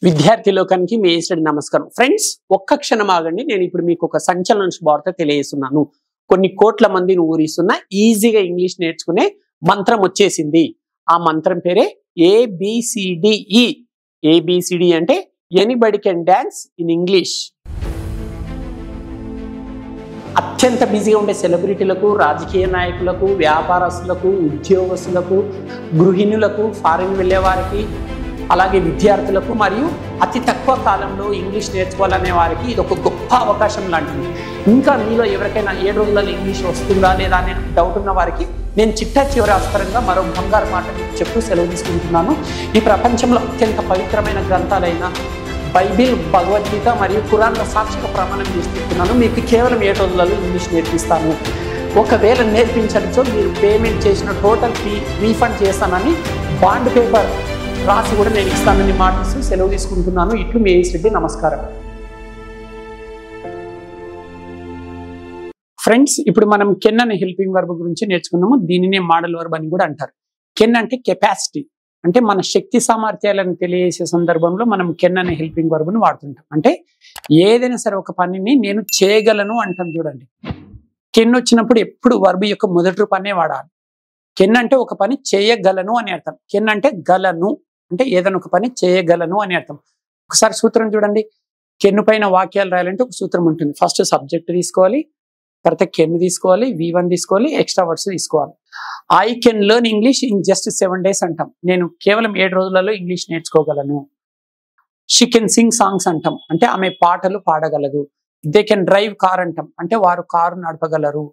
విద్యార్థి లోకానికి మీ ఏసుడి నమస్కారం. ఫ్రెండ్స్, ఒక్క క్షణం ఆగండి. నేను ఇప్పుడు మీకు ఒక సంచలన వార్త తెలియజేస్తున్నాను. కొన్ని కోట్ల మందిని ఊరిస్తున్న ఈజీగా ఇంగ్లీష్ నేర్చుకునే మంత్రం వచ్చేసింది. ఆ మంత్రం పేరే ABCDE. ABCD అంటే anybody can dance in English. అత్యంత బిజీగా ఉండే సెలబ్రిటీలకు, రాజకీయ నాయకులకు, వ్యాపారస్తులకు, ఉద్యోగస్తులకు, గృహిణులకు, ఫారిన్ వెళ్ళే వారికి, అలాగే విద్యార్థులకు మరియు అతి తక్కువ కాలంలో ఇంగ్లీష్ నేర్చుకోవాలనే వారికి ఇది ఒక గొప్ప అవకాశం లాంటిది. ఇంకా మీలో ఎవరికైనా 7 రోజులలో ఇంగ్లీష్ వస్తుందా లేదా అనే డౌట్ ఉన్న వారికి నేను చిట్టా చివరి ఆస్పరంగా మరో బంగారు మాట మీకు చెప్తూ సెలవు తీసుకుంటున్నాను. ఈ ప్రపంచంలో అత్యంత పవిత్రమైన గ్రంథాలైన బైబిల్, భగవద్గీత మరియు ఖురాన్ల సాక్షిక ప్రమాణం చేస్తున్నాను. మీకు కేవలం 7 రోజులలో ఇంగ్లీష్ నేర్పిస్తాను. ఒకవేళ నేర్పించడంతో మీరు పేమెంట్ చేసిన టోటల్ ఫీ రీఫండ్ చేస్తానని బాండ్ పేపర్ రాసి కూడా నేను ఇస్తానని మాటిస్తూ సెలవు తీసుకుంటున్నాను. ఇట్లు మీ ఏసుడి నమస్కారం. ఫ్రెండ్స్, ఇప్పుడు మనం కెన్ అనే హెల్పింగ్ వర్బ్ గురించి నేర్చుకున్నాము. దీనినే మోడల్ వర్బ్ అని కూడా అంటారు. కెన్ అంటే కెపాసిటీ, అంటే మన శక్తి సామర్థ్యాలను తెలియజేసే సందర్భంలో మనం కెన్ అనే హెల్పింగ్ వర్బ్ను వాడుతుంటాం. అంటే ఏదైనా సరే ఒక పనిని నేను చేయగలను అంటాం. చూడండి, కెన్ వచ్చినప్పుడు ఎప్పుడు వర్బ్ యొక్క మొదటి రూపాన్నే వాడాలి. కెన్ అంటే ఒక పని చేయగలను అని అర్థం. కెన్ అంటే గలను, అంటే ఏదైనా ఒక పని చేయగలను అని అర్థం. ఒకసారి సూత్రం చూడండి. కెన్ను పైన వాక్యాలు రాయాలంటే ఒక సూత్రం ఉంటుంది. ఫస్ట్ సబ్జెక్ట్ తీసుకోవాలి, తర్వాత కెన్ తీసుకోవాలి, V1 తీసుకోవాలి, ఎక్స్ట్రా వర్డ్స్ తీసుకోవాలి. I can learn English in just 7 days అంటాం. నేను కేవలం 7 రోజులలో ఇంగ్లీష్ నేర్చుకోగలను. షీ కెన్ సింగ్ సాంగ్స్ అంటాం, అంటే ఆమె పాటలు పాడగలదు. దే కెన్ డ్రైవ్ కార్ అంటాం, అంటే వారు కారు నడపగలరు.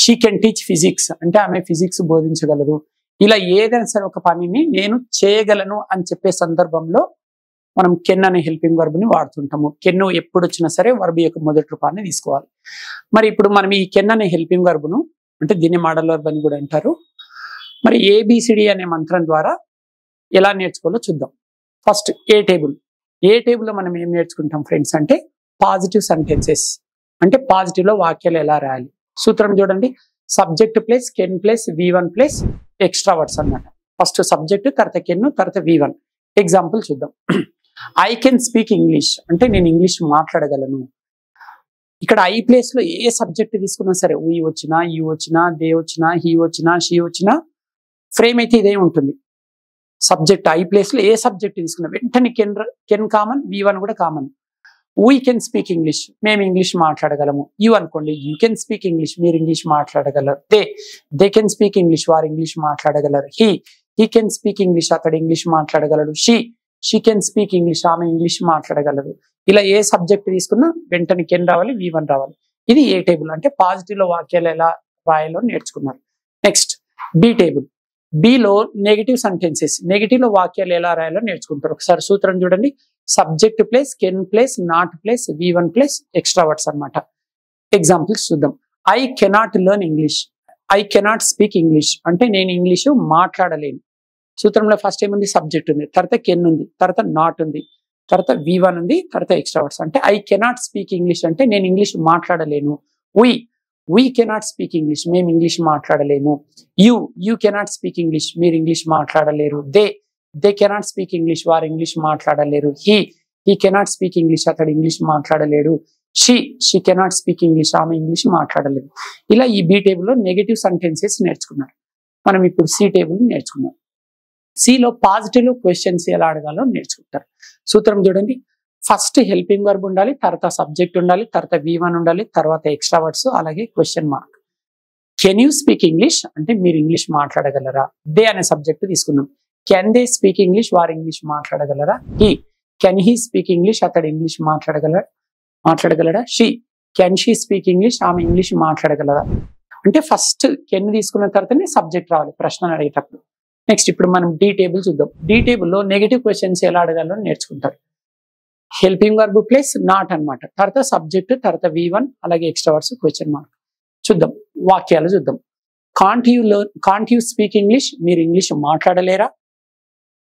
షీ కెన్ టీచ్ ఫిజిక్స్, అంటే ఆమె ఫిజిక్స్ బోధించగలదు. ఇలా ఏదైనా సరే ఒక పనిని నేను చేయగలను అని చెప్పే సందర్భంలో మనం కెన్ అనే హెల్పింగ్ వర్బ్ని వాడుతుంటాము. కెన్ను ఎప్పుడు వచ్చినా సరే వర్బ్ యొక్క మొదటి రూపాన్ని తీసుకోవాలి. మరి ఇప్పుడు మనం ఈ కెన్ అనే హెల్పింగ్ వర్బ్ను, అంటే దీన్ని మోడల్ వర్బ్ అని కూడా అంటారు. మరి ABCD అనే మంత్రం ద్వారా ఎలా నేర్చుకోవాలో చూద్దాం. ఫస్ట్ ఏ టేబుల్. ఏ టేబుల్లో మనం ఏం నేర్చుకుంటాం ఫ్రెండ్స్ అంటే పాజిటివ్ సెంటెన్సెస్, అంటే పాజిటివ్లో వాక్యాలు ఎలా రాయాలి. సూత్రం చూడండి. Subject plus can plus V1 plus extra words అన్నమాట. ఫస్ట్ సబ్జెక్ట్, తర్వాత కెన్, తర్వాత V1. ఎగ్జాంపుల్ చూద్దాం. ఐ కెన్ స్పీక్ ఇంగ్లీష్, అంటే నేను ఇంగ్లీష్ మాట్లాడగలను. ఇక్కడ ఐ ప్లేస్ లో ఏ సబ్జెక్ట్ తీసుకున్నా సరే, వీ వచ్చినా, యూ వచ్చినా, దే వచ్చినా, హీ వచ్చినా, షీ వచ్చినా, ఫ్రేమ్ అయితే ఇదే ఉంటుంది. సబ్జెక్ట్ ఐ ప్లేస్ లో ఏ సబ్జెక్ట్ తీసుకున్నా వెంటనే కెన్ కామన్, V1 కూడా common. We can speak English, మేము ఇంగ్లీష్ మాట్లాడగలము. యూ అనుకోండి, యూ కెన్ స్పీక్ ఇంగ్లీష్, మీరు ఇంగ్లీష్ మాట్లాడగలరు. దే కెన్ స్పీక్ ఇంగ్లీష్, వారు ఇంగ్లీష్ మాట్లాడగలరు. హీ కెన్ స్పీక్ ఇంగ్లీష్, అతడు ఇంగ్లీష్ మాట్లాడగలడు. షీ కెన్ స్పీక్ ఇంగ్లీష్, ఆమె ఇంగ్లీష్ మాట్లాడగలరు. ఇలా ఏ సబ్జెక్ట్ తీసుకున్నా వెంటనే కెన్ రావాలి, V1 రావాలి. ఇది ఏ టేబుల్, అంటే పాజిటివ్ లో వాక్యాలు ఎలా రాయాలో నేర్చుకున్నారు. Next B table. Below negative sentences, negative లో వాక్యాలు ఎలా రాయాలో నేర్చుకుంటారు. ఒకసారి సూత్రం చూడండి. Subject plus can plus not plus V1 plus extra words అనమాట. ఎగ్జాంపుల్స్ చూద్దాం. I cannot learn English, I cannot speak English, అంటే నేను ఇంగ్లీషు మాట్లాడలేను. సూత్రంలో ఫస్ట్ ఏముంది, సబ్జెక్ట్ ఉంది, తర్వాత కెన్ ఉంది, తర్వాత నాట్ ఉంది, తర్వాత V1 ఉంది, తర్వాత ఎక్స్ట్రా వర్డ్స్. అంటే ఐ కెనాట్ స్పీక్ ఇంగ్లీష్ అంటే నేను ఇంగ్లీష్ మాట్లాడలేను. వీ కెనాట్ స్పీక్ ఇంగ్లీష్, మేము ఇంగ్లీష్ మాట్లాడలేము. యూ కెనాట్ స్పీక్ ఇంగ్లీష్, మీరు ఇంగ్లీష్ మాట్లాడలేరు. దే కెనాట్ స్పీక్ ఇంగ్లీష్, వారు ఇంగ్లీష్ మాట్లాడలేరు. హీ కెనాట్ స్పీక్ ఇంగ్లీష్, అతడు ఇంగ్లీష్ మాట్లాడలేడు. షీ కెనాట్ స్పీక్ ఇంగ్లీష్, ఆమె ఇంగ్లీష్ మాట్లాడలేదు. ఇలా ఈ బి టేబుల్లో నెగటివ్ సెంటెన్సెస్ నేర్చుకున్నారు. మనం ఇప్పుడు సి టేబుల్ నేర్చుకున్నాం. సిలో పాజిటివ్ క్వశ్చన్స్ ఎలా అడగాలో నేర్చుకుంటారు. సూత్రం చూడండి. ఫస్ట్ హెల్పింగ్ వర్బ్ ఉండాలి, తర్వాత సబ్జెక్ట్ ఉండాలి, తర్వాత V1 ఉండాలి, తర్వాత ఎక్స్ట్రా వర్డ్స్, అలాగే question mark. Can you speak English, అంటే మీరు ఇంగ్లీష్ మాట్లాడగలరా. దే అనే సబ్జెక్ట్ తీసుకున్నాం. కెన్ దే స్పీక్ ఇంగ్లీష్, వారు ఇంగ్లీష్ మాట్లాడగలరా. కెన్ హీ స్పీక్ ఇంగ్లీష్, అతడు ఇంగ్లీష్ మాట్లాడగలరా. కెన్ షీ స్పీక్ ఇంగ్లీష్, ఆమె ఇంగ్లీష్ మాట్లాడగలరా. అంటే ఫస్ట్ కెన్ తీసుకున్న తర్వాతనే సబ్జెక్ట్ రావాలి ప్రశ్న అడిగేటప్పుడు. నెక్స్ట్ ఇప్పుడు మనం డి టేబుల్ చూద్దాం. డి టేబుల్లో నెగిటివ్ క్వశ్చన్స్ ఎలా అడగాలో నేర్చుకుంటారు. హెల్పింగ్ వర్బ్ ప్లస్ నాట్ అనమాట, తర్వాత సబ్జెక్ట్, తర్వాత V1, అలాగే ఎక్స్ట్రా వర్డ్స్, క్వశ్చన్ మార్క్. చూద్దాం, వాక్యాలు చూద్దాం. కాంట్ యూ స్పీక్ ఇంగ్లీష్, మీరు ఇంగ్లీష్ మాట్లాడలేరా.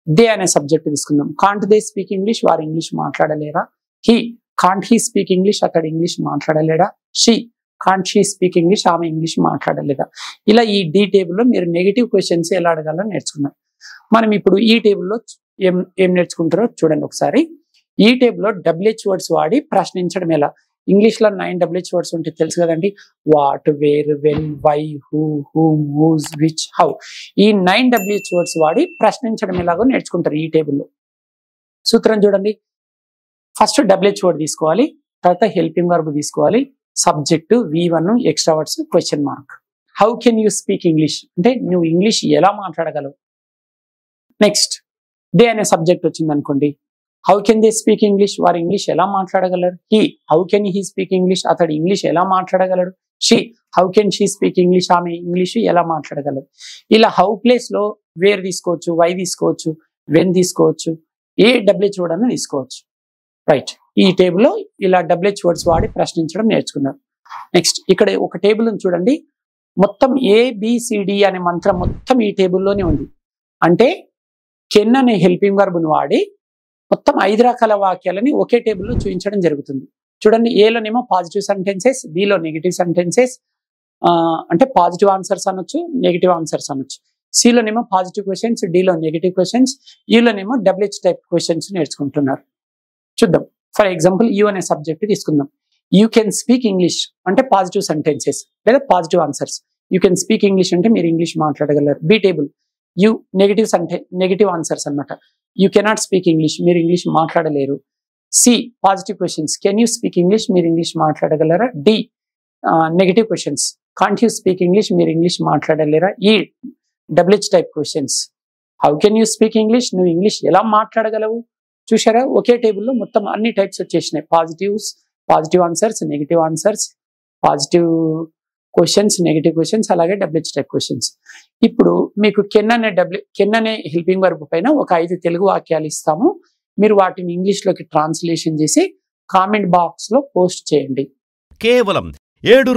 దే అనే సబ్జెక్ట్ తీసుకుందాం. కాంట్ దే స్పీక్ ఇంగ్లీష్, వారు ఇంగ్లీష్ మాట్లాడలేరా. కాంట్ హీ స్పీక్ ఇంగ్లీష్, అతడు ఇంగ్లీష్ మాట్లాడలేడా. కాంట్ షీ స్పీక్ ఇంగ్లీష్, ఆమె ఇంగ్లీష్ మాట్లాడలేదా. ఇలా ఈ డి టేబుల్లో మీరు నెగిటివ్ క్వశ్చన్స్ ఎలా అడగాలో నేర్చుకున్నారు. మనం ఇప్పుడు ఈ టేబుల్లో ఏం నేర్చుకుంటారో చూడండి ఒకసారి. ఈ టేబుల్లో WH వర్డ్స్ వాడి ప్రశ్నించడం ఎలా? ఇంగ్లీష్ లో 9 WH వర్డ్స్ ఉంటే తెలుసు కదండి. What, where, when, why, who, whom, whose, which, how. ఈ 9 WH వర్డ్స్ వాడి ప్రశ్నించడం ఎలాగో నేర్చుకుంటారు ఈ టేబుల్లో. సూత్రం చూడండి. ఫస్ట్ WH వర్డ్ తీసుకోవాలి, తర్వాత హెల్పింగ్ వర్బ్ తీసుకోవాలి, subject V1, extra words, question mark. How can you speak English అంటే నువ్వు ఇంగ్లీష్ ఎలా మాట్లాడగలవు. నెక్స్ట్ దే అనే సబ్జెక్ట్ వచ్చింది అనుకోండి. How can they speak English, వారు ఇంగ్లీష్ ఎలా మాట్లాడగలరు. He, how can he speak English, అతడు ఇంగ్లీష్ ఎలా మాట్లాడగలడు. She, how can she speak English, ఆమె ఇంగ్లీష్ ఎలా మాట్లాడగలరు. ఇలా హౌ ప్లేస్ లో వేర్ తీసుకోవచ్చు, వై తీసుకోవచ్చు, వెన్ తీసుకోవచ్చు, ఏ WH వర్డ్ అని తీసుకోవచ్చు. రైట్, ఈ టేబుల్లో ఇలా WH వర్డ్స్ వాడి ప్రశ్నించడం నేర్చుకున్నారు. నెక్స్ట్ ఇక్కడ ఒక టేబుల్ చూడండి. మొత్తం ABCD అనే మంత్రం మొత్తం ఈ టేబుల్లోనే ఉంది. అంటే కెన్ అనే హెల్పింగ్ వర్బ్ను వాడి మొత్తం 5 రకాల వాక్యాలని ఒకే టేబుల్లో చూపించడం జరుగుతుంది. చూడండి, ఏలోనేమో పాజిటివ్ సెంటెన్సెస్, బిలో నెగిటివ్ సెంటెన్సెస్, అంటే పాజిటివ్ ఆన్సర్స్ అనొచ్చు, నెగిటివ్ ఆన్సర్స్ అనొచ్చు. సిలోనేమో పాజిటివ్ క్వశ్చన్స్, డిలో నెగిటివ్ క్వశ్చన్స్, ఈలోనేమో WH టైప్ క్వశ్చన్స్ నేర్చుకుంటున్నారు. చూద్దాం. ఫర్ ఎగ్జాంపుల్ యూ అనే సబ్జెక్ట్ తీసుకుందాం. యూ కెన్ స్పీక్ ఇంగ్లీష్ అంటే పాజిటివ్ సెంటెన్సెస్ లేదా positive answers. You can speak English అంటే మీరు ఇంగ్లీష్ మాట్లాడగలరు. B table you negative answers అనమాట. యూ కెనాట్ స్పీక్ ఇంగ్లీష్, మీరు ఇంగ్లీష్ మాట్లాడలేరు. C positive questions, can you speak English, మీరు ఇంగ్లీష్ మాట్లాడగలరా. D negative questions, can't you speak English, మీరు English మాట్లాడలేరా. E WH type questions, how can you speak English, నువ్వు English ఎలా మాట్లాడగలవు. చూసారా, ఒకే టేబుల్లో మొత్తం అన్ని టైప్స్ వచ్చేసినాయి. Positive answers, negative answers, positive questions, negative questions, అలాగే WH టైప్ క్వశ్చన్స్. ఇప్పుడు మీకు కెన్ అనే హెల్పింగ్ వర్బ్ పైన ఒక 5 తెలుగు వాక్యాలు ఇస్తాము. మీరు వాటిని ఇంగ్లీష్ లోకి ట్రాన్స్లేషన్ చేసి కామెంట్ బాక్స్ లో పోస్ట్ చేయండి. కేవలం 7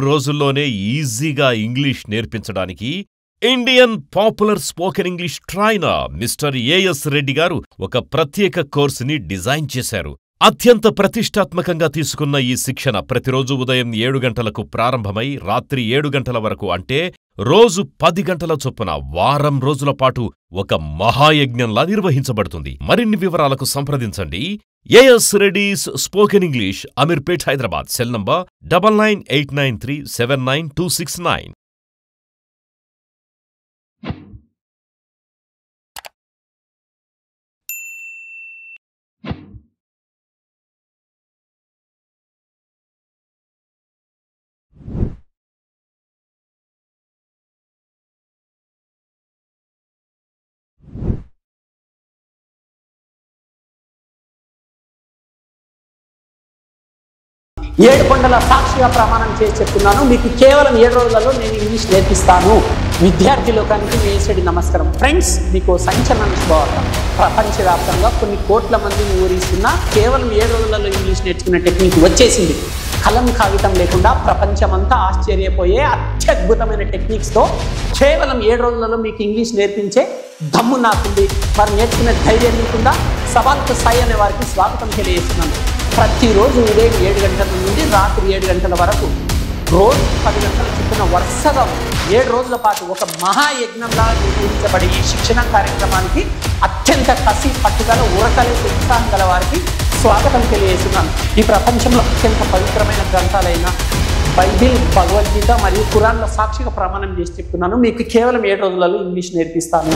రోజుల్లోనే ఈజీగా ఇంగ్లీష్ నేర్పించడానికి Indian popular spoken English trainer mister AS Reddy గారు ఒక ప్రత్యేక కోర్సుని డిజైన్ చేశారు. అత్యంత ప్రతిష్టాత్మకంగా తీసుకున్న ఈ శిక్షణ ప్రతిరోజు ఉదయం 7 గంటలకు ప్రారంభమై రాత్రి 7 గంటల వరకు, అంటే రోజు 10 గంటల చొప్పున వారం రోజుల పాటు ఒక మహాయజ్ఞంలా నిర్వహించబడుతుంది. మరిన్ని వివరాలకు సంప్రదించండి. AS Reddy's spoken English, Ameerpet, Hyderabad. Cell number 9989379269. ఏడు కొండల సాక్షిగా ప్రమాణం చేసి చెప్తున్నాను, మీకు కేవలం 7 రోజులలో నేను ఇంగ్లీష్ నేర్పిస్తాను. విద్యార్థి లోకానికి వేసడి నమస్కారం. ఫ్రెండ్స్, మీకు సంచలన శుభవార్త. ప్రపంచవ్యాప్తంగా కొన్ని కోట్ల మందిని ఊరిస్తున్న కేవలం 7 రోజులలో ఇంగ్లీష్ నేర్చుకునే టెక్నిక్ వచ్చేసింది. కలం కాగితం లేకుండా ప్రపంచమంతా ఆశ్చర్యపోయే అత్యద్భుతమైన టెక్నిక్స్తో కేవలం 7 రోజులలో మీకు ఇంగ్లీష్ నేర్పించే దమ్ము నాకుంది. మరి నేర్చుకునే ధైర్యం మీకుందా? సవాల్కు సాయి అనే వారికి స్వాగతం తెలియజేస్తున్నాను. ప్రతిరోజు ఉదయం 7 గంటల నుండి రాత్రి 7 గంటల వరకు రోజు 10 గంటల చొప్పున వరుసగా 7 రోజుల పాటు ఒక మహాయజ్ఞంలా నిర్వహించబడి ఈ శిక్షణ కార్యక్రమానికి అత్యంత కసి, పట్టుదల, ఉరకలే ఉత్సాహం గల వారికి స్వాగతం తెలియజేస్తున్నాను. ఈ ప్రపంచంలో అత్యంత పవిత్రమైన గ్రంథాలైన బైబిల్, భగవద్గీత మరియు ఖురాన్ల సాక్షిగా ప్రమాణం చేసి చెప్తున్నాను, మీకు కేవలం 7 రోజులలో ఇంగ్లీష్ నేర్పిస్తాను.